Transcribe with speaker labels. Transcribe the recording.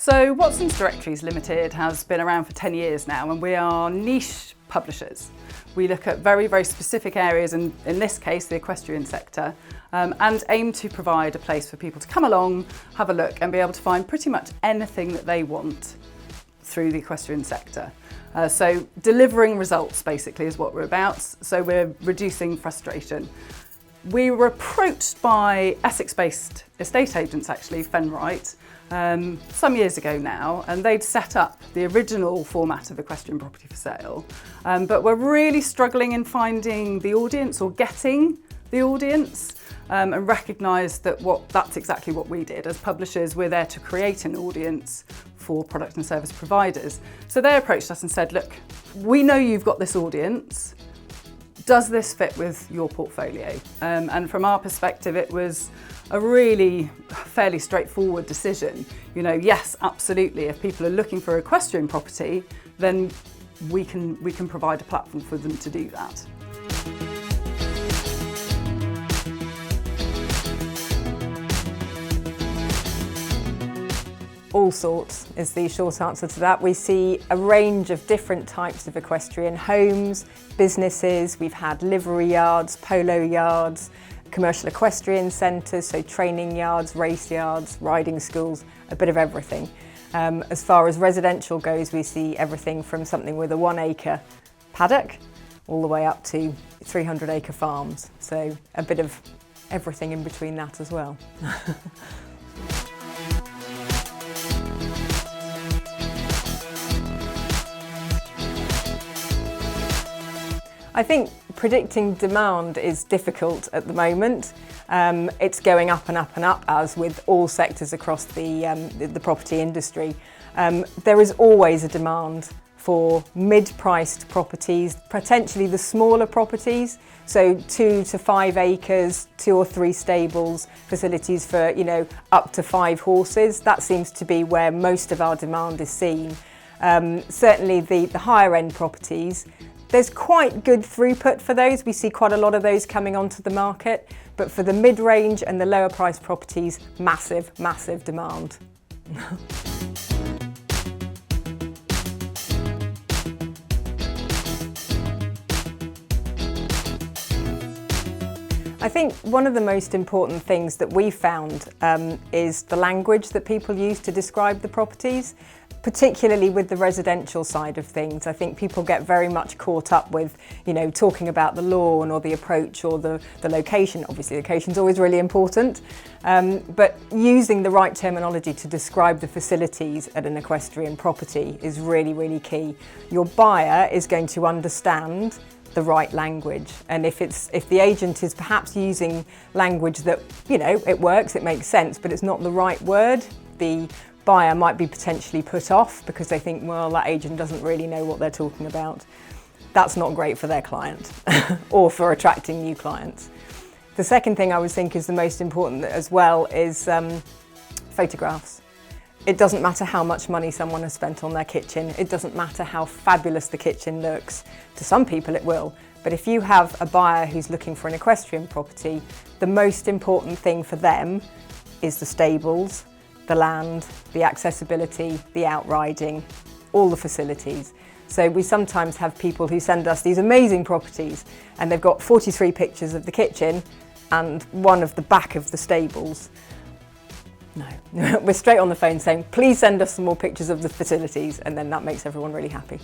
Speaker 1: So Watson's Directories Limited has been around for 10 years now, and we are niche publishers. We look at very, very specific areas, and in this case the equestrian sector, and aim to provide a place for people to come along, have a look and be able to find pretty much anything that they want through the equestrian sector. So delivering results basically is what we're about, so we're reducing frustration. We were approached by Essex-based estate agents actually, Finlay, some years ago now, and they'd set up the original format of equestrian property for sale, but we're really struggling in finding the audience or getting the audience, and recognised that that's exactly what we did. As publishers, we're there to create an audience for product and service providers. So they approached us and said, look, we know you've got this audience. Does this fit with your portfolio? And from our perspective, it was a really fairly straightforward decision. You know, yes, absolutely. If people are looking for equestrian property, then we can provide a platform for them to do that.
Speaker 2: All sorts is the short answer to that. We see a range of different types of equestrian homes, businesses. We've had livery yards, polo yards, commercial equestrian centres, so training yards, race yards, riding schools, a bit of everything. As far as residential goes, we see everything from something with a 1 acre paddock all the way up to 300 acre farms. So a bit of everything in between that as well. I think predicting demand is difficult at the moment. It's going up and up and up, as with all sectors across the property industry. There is always a demand for mid-priced properties, potentially the smaller properties, so 2 to 5 acres, 2 or 3 stables, facilities for up to 5 horses. That seems to be where most of our demand is seen. Certainly the higher end properties, there's quite good throughput for those. We see quite a lot of those coming onto the market, but for the mid-range and the lower price properties, massive, massive demand. I think one of the most important things that we found is the language that people use to describe the properties, particularly with the residential side of things. I think people get very much caught up with, talking about the lawn or the approach or the location. Obviously, location is always really important, but using the right terminology to describe the facilities at an equestrian property is really, really key. Your buyer is going to understand the right language, and if the agent is perhaps using language that it works, it makes sense, but it's not the right word, the buyer might be potentially put off because they think, well, that agent doesn't really know what they're talking about. That's not great for their client or for attracting new clients. The second thing I would think is the most important as well is photographs. It doesn't matter how much money someone has spent on their kitchen. It doesn't matter how fabulous the kitchen looks. To some people it will, but if you have a buyer who's looking for an equestrian property, the most important thing for them is the stables, the land, the accessibility, the outriding, all the facilities. So we sometimes have people who send us these amazing properties and they've got 43 pictures of the kitchen and one of the back of the stables. No, we're straight on the phone saying, please send us some more pictures of the facilities, and then that makes everyone really happy.